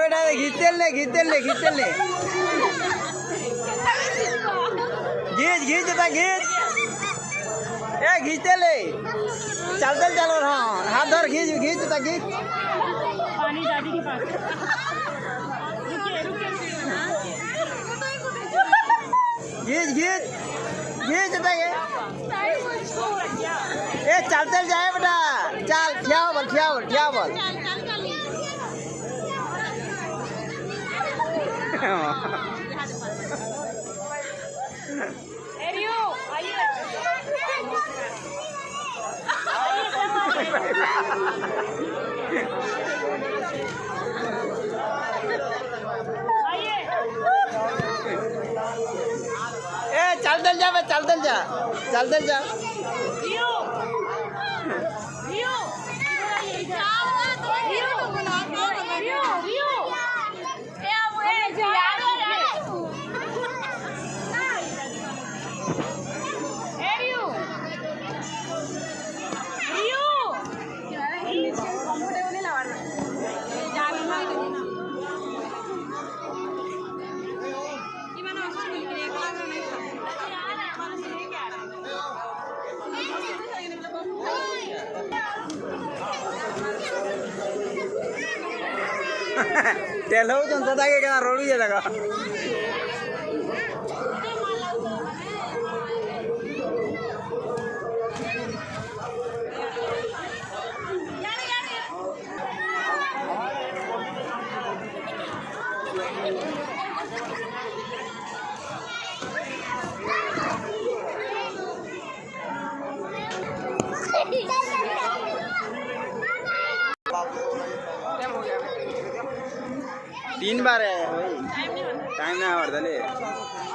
बेटा घिचल ले घीच घीच घीचते ले चलते चलो। हाँ हाथ धर घीच घीच पानी दादी के पास घीच घीच घीच ये चलते जाए बेटा चल ठिया बोल चलते जा तेल हो रोड़ी जाएगा तीन बार है टाइम नहीं